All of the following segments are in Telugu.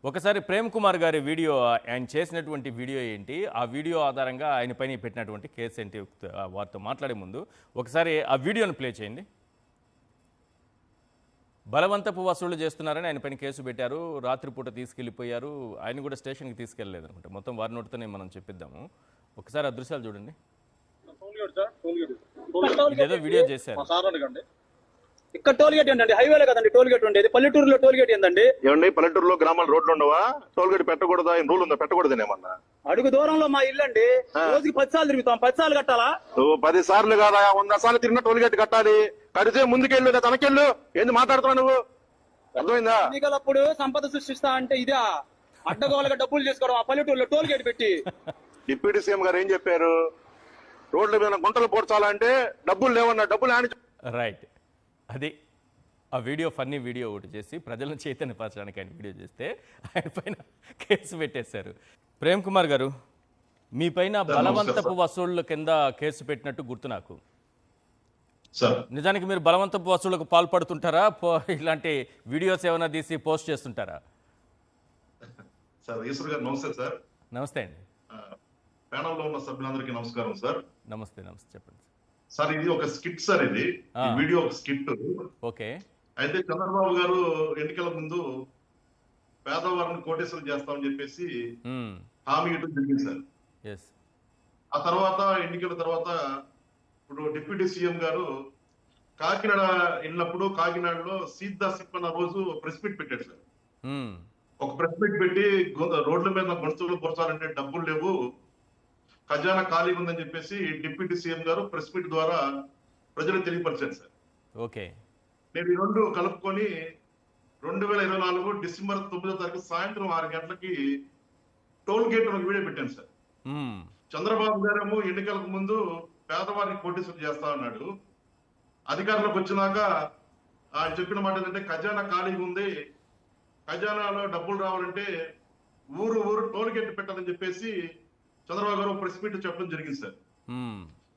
ఒకసారి ప్రేమ్ కుమార్ గారి వీడియో ఆయన చేసినటువంటి వీడియో ఏంటి, ఆ వీడియో ఆధారంగా ఆయన పైన పెట్టినటువంటి కేసు ఏంటి వారితో మాట్లాడే ముందు ఒకసారి ఆ వీడియోను ప్లే చేయండి. బలవంతపు వసూళ్లు చేస్తున్నారని ఆయన పైన కేసు పెట్టారు. రాత్రిపూట తీసుకెళ్ళిపోయారు. ఆయన కూడా స్టేషన్కి తీసుకెళ్ళలేదు అనుకుంటా. మొత్తం వారి నోటితోనే మనం చెప్పిద్దాము. ఒకసారి ఆ దృశ్యాలు చూడండి. ఇదేదో వీడియో చేశారు. ఇక్కడ టోల్ గేట్ ఏంటండి? హైవేలో కదండి టోల్ గేట్ ఉండేది. పల్లెటూరులో టోల్ గేట్ ఏందండి? ఏమండి, పల్లెటూరులో గ్రామాల రోడ్లు ఉండవా? టోల్ గేట్ పెట్టకూడదా? ఏం రూల్ ఉందా? పెట్టకూడదేమన్నా? అడుగు దూరంలో మా ఇల్లు అండి. రోజుకి 10 సార్లు తిరుగుతాం. 10 సార్లు కట్టాలా? నువ్వు 10 సార్లు కాదా, 100 సార్లు తిరిగిన టోల్ గేట్ కట్టాలి. కడితే ముందుకెళ్ళు, తనకెళ్ళు. ఏంది మాట్లాడుతున్నావు నువ్వు? అర్థమైందా? ఎన్నికలప్పుడు సంపద సృష్టిస్తా అంటే ఇదే అడ్డగోలుగా డబ్బులు చేసుకోవడం. ఆ పల్లెటూరులో టోల్ గేట్ పెట్టి డిప్యూటీ సీఎం గారు ఏం చెప్పారు? రోడ్ల మీద గుంటలు పోడ్చాలంటే డబ్బులు లేవన్నా. డబ్బులు ఆని రైట్. అది ఆ వీడియో, ఫన్నీ వీడియో ఒకటి చేసి ప్రజలను చైతన్యపరచడానికి ఆయన వీడియో చేస్తే ఆయన పైన కేసు పెట్టేశారు. ప్రేమ్ కుమార్ గారు, మీ పైన బలవంతపు వసూళ్ల కింద కేసు పెట్టినట్టు గుర్తు నాకు. నిజానికి మీరు బలవంతపు వసూళ్లకు పాల్పడుతుంటారా? ఇలాంటి వీడియోస్ ఏమైనా తీసి పోస్ట్ చేస్తుంటారా? సార్ ఈశ్వర్ గారు నమస్తే సార్. నమస్తే అండి. ప్యానల్లో ఉన్న సభ్యులందరికీ నమస్కారం సార్. నమస్తే. నమస్తే, చెప్పండి సార్. ఇది ఒక స్కిట్ సార్. ఇది వీడియో ఒక స్కిట్. ఓకే. అయితే చంద్రబాబు గారు ఎన్నికల ముందు పేదవారిని కోటేశ్వరం చేస్తామని చెప్పేసి హామీ ఇవ్వడం జరిగింది సార్. ఆ తర్వాత ఎన్నికల తర్వాత ఇప్పుడు డిప్యూటీ సీఎం గారు కాకినాడ వెళ్ళినప్పుడు కాకినాడలో సీదా సిప్ అన్న రోజు ప్రెస్ మీట్ పెట్టాడు సార్. ఒక ప్రెస్ మీట్ పెట్టి రోడ్ల మీద గొంతులు పొరచాలంటే డబ్బులు లేవు, ఖజానా ఖాళీగా ఉందని చెప్పేసి డిప్యూటీ సీఎం గారు ప్రెస్ మీట్ ద్వారా ప్రజలకు తెలియపరిచారు సార్. ఓకే. నేను ఈ రెండు కలుపుకొని 2024 డిసెంబర్ 9వ తారీఖు సాయంత్రం 6 గంటలకి టోల్ గేట్ ఒక వీడియో పెట్టాను సార్. చంద్రబాబు గారేమో ఎన్నికలకు ముందు పేదవారికి కోటేశ్వరం చేస్తా అన్నాడు. అధికారంలోకి వచ్చినాక ఆయన చెప్పిన మాట ఏంటంటే ఖజానా ఖాళీగా ఉంది, ఖజానాలో డబ్బులు రావాలంటే ఊరు ఊరు టోల్ గేట్ పెట్టాలని చెప్పేసి చంద్రబాబు గారు ప్రెస్ మీట్ చెప్పడం జరిగింది సార్.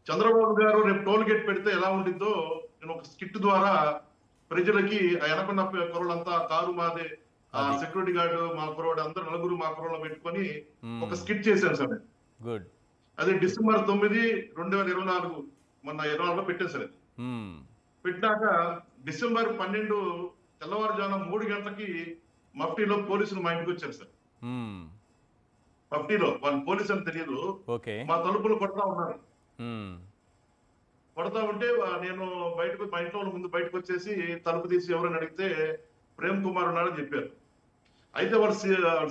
చంద్రబాబు గారు రేపు టోల్ గేట్ పెడితే ఎలా ఉండిద్దో నేను ఒక స్కిట్ ద్వారా ప్రజలకి ఎనకున్న కుర్రలంతా కారు మాదే, ఆ సెక్యూరిటీ గార్డు మా కుర్రోడు, అందరు నలుగురు మా కుర్రలో పెట్టుకొని ఒక స్కిట్ చేశాను సార్. గుడ్. అది డిసెంబర్ 9, 2024 మొన్న 24లో పెట్టాను సార్. అది పెట్టినాక డిసెంబర్ 12 తెల్లవారుజామున 3 గంటలకి మఫ్టీలో పోలీసులు మా ఇంటికి వచ్చారు సార్. మఫ్టీలో వాళ్ళు పోలీసు అని తెలియదు, మా తలుపులు కొడతా ఉన్నారు. కొడతా ఉంటే నేను బయటకు, మా ఇంట్లో ముందు బయటకు వచ్చేసి తలుపు తీసి ఎవరైనా అడిగితే ప్రేమ్ కుమార్ ఉన్నాడని చెప్పారు. అయితే వాళ్ళు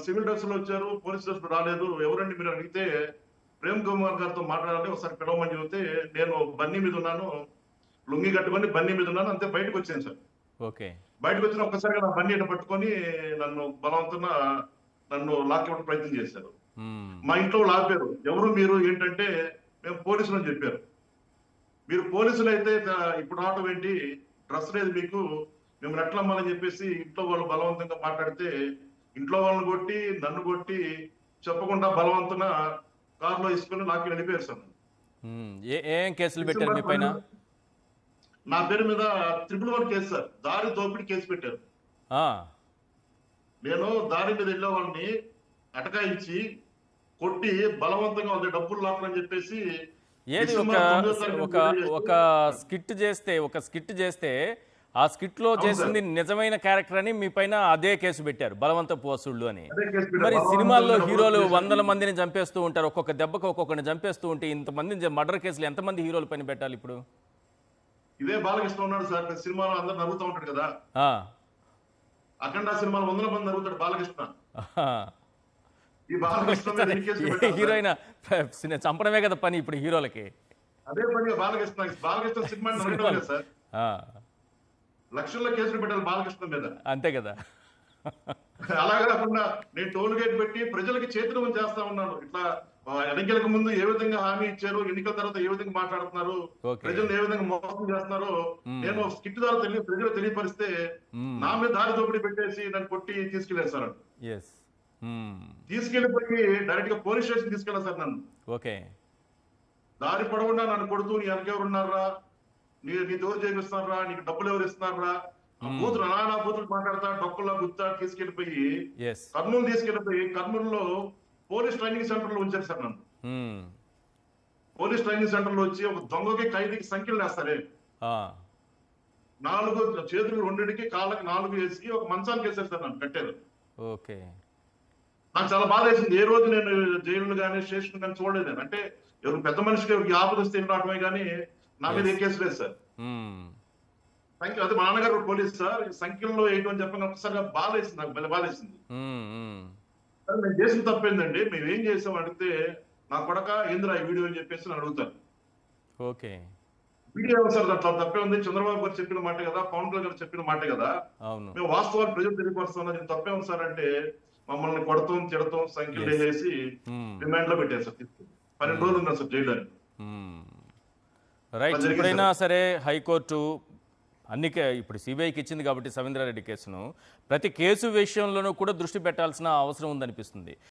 సివిల్ డ్రెస్ లో వచ్చారు, పోలీస్ డ్రెస్ రాలేదు. ఎవరండి మీరు అడిగితే ప్రేమ్ కుమార్ గారితో మాట్లాడాలి, ఒకసారి పిలవమని చెబితే నేను బన్నీ మీద ఉన్నాను, లుంగి కట్టుకొని బన్నీ మీద ఉన్నాను, అంతే బయటకు వచ్చాను సార్. ఓకే. బయటకు వచ్చిన ఒక్కసారిగా నా బన్నీ ఇట పట్టుకొని నన్ను బలవంతంగా నన్ను లాక్కే ప్రయత్నం చేశారు. మా ఇంట్లో లాపారు. ఎవరు మీరు ఏంటంటే మేము పోలీసులు అని చెప్పారు. మీరు పోలీసులు అయితే ఇప్పుడు రావటం ఏంటి, డ్రెస్ లేదు మీకు, మేము ఎట్లమ్మాలని చెప్పేసి ఇంట్లో వాళ్ళు బలవంతంగా మాట్లాడితే ఇంట్లో వాళ్ళని కొట్టి నన్ను కొట్టి చెప్పకుండా బలవంతున కారులో తీసుకొని నాకు వెళ్ళిపోయారు సార్. ఏం కేసులు పెట్టారు మీ పైన? నా పేరు మీద 111 కేసు సార్. దారి దోపిడీ కేసు పెట్టారు. నేను దారి మీద వెళ్ళే వాళ్ళని అటకాయించి కొట్టి బలవంతంగా వాళ్ళ డబ్బులు లాక్కని చెప్పేసి ఏది ఒక స్కిట్ చేస్తే ఆ స్కిట్ లో చేసింది నిజమైన క్యారెక్టర్ అని మీ పైన అదే కేసు పెట్టారు, బలవంతపు వసూళ్లు అని. మరి సినిమాల్లో హీరోలు 100 మందిని చంపేస్తూ ఉంటారు, ఒక్కొక్క దెబ్బకు ఒక్కొక్కరిని చంపేస్తూ ఉంటే ఇంతమంది మర్డర్ కేసులు ఎంతమంది హీరోల పైన పెట్టాలి ఇప్పుడు? ఇదే బాలకృష్ణ ఉన్నాడు సార్, సినిమాలో అందరు నవ్వుతూ ఉంటాడు కదా. అఖండ సినిమాలో 100 మంది నవ్వుతాడు బాలకృష్ణ. ఈ బాలకృష్ణ హీరోయిన్ చంపడమే కదా పని ఇప్పుడు హీరోలకి. అదే పని బాలకృష్ణ సినిమా సార్. లక్షల్లో కేసులు పెట్టాలి బాలకృష్ణ మీద, అంతే కదా. అలా కాకుండా నేను టోల్ గేట్ పెట్టి ప్రజలకి చేతులు చేస్తా ఉన్నాను. ఇట్లా ఎన్నికలకు ముందు ఏ విధంగా హామీ ఇచ్చారు, ఎన్నికల తర్వాత ఏ విధంగా మాట్లాడుతున్నారు, ప్రజలు ఏ విధంగా మోసం చేస్తున్నారు, నేను స్కిట్ ద్వారా ప్రజలు తెలియపరిస్తే నా మీద దారి దోపిడీ పెట్టేసి నన్ను కొట్టి తీసుకెళ్లేరు. తీసుకెళ్లిపోయి డైరెక్ట్ గా పోలీస్ స్టేషన్ తీసుకెళ్ళా సార్ నన్ను. దారి పొడవునా నన్ను కొడుతూ నీ వెనకెవరు ఉన్నారా, నీ దోరు చేపిస్తున్నారా, నీకు డబ్బులు ఎవరు ఇస్తున్నారా, బూతులు నానా బూతులు మాట్లాడతా డొక్కల్లో గుత్తా తీసుకెళ్లిపోయి ఎస్ కర్నూలు తీసుకెళ్లిపోయి కర్నూలులో పోలీస్ ట్రైనింగ్ సెంటర్ లో ఉంచారు సార్ నన్ను. పోలీస్ ట్రైనింగ్ సెంటర్ లో వచ్చి ఒక దొంగకి ఖైదీకి సంఖ్యలు వేస్తారే 4 చేతులు 2కి కాళ్ళకి 4 వేసి ఒక మంచానికి వేసారు సార్ నన్ను కట్టారు. ఓకే నాకు చాలా బాధ వేసింది. ఏ రోజు నేను జైలు కానీ స్టేషన్ కానీ చూడలేదు నేను. అంటే ఎవరు పెద్ద మనిషికి ఎవరికి ఆపద వస్తే రావడమే కానీ నా మీద ఏ కేసు లేదు సార్. అది మా నాన్నగారు పోలీస్ సార్, సంఖ్యలో వేయటం అని చెప్పిన ఒకసారిగా బాధ వేసింది, నాకు బాధ వేసింది. సార్ మేము చేసిన తప్పేందండి, మేము ఏం చేసాం అడిగితే నా కొడక ఏందిరా ఈ వీడియో అని చెప్పేసి నేను అడుగుతాను. ఓకే వీడియో సార్ అట్లా తప్పే ఉంది, చంద్రబాబు గారు చెప్పిన మాట కదా, పవన్ కళ్యాణ్ గారు చెప్పిన మాట కదా, అవును మేము వాస్తవాలు ప్రజలు తెలియపరుస్తున్నది తప్పే ఉంది సార్ అంటే మమ్మల్ని కొడతాం తిడతాం సంఖ్యలు వేసి రిమాండ్ లో పెట్టారు సార్. 12 రోజులు ఉన్నారు సార్ జైలు. రైట్. ఎప్పుడైనా సరే హైకోర్టు అన్ని ఇప్పుడు సిబిఐకి ఇచ్చింది కాబట్టి రవీంద్రారెడ్డి కేసును ప్రతి కేసు విషయంలోనూ కూడా దృష్టి పెట్టాల్సిన అవసరం ఉందనిపిస్తుంది.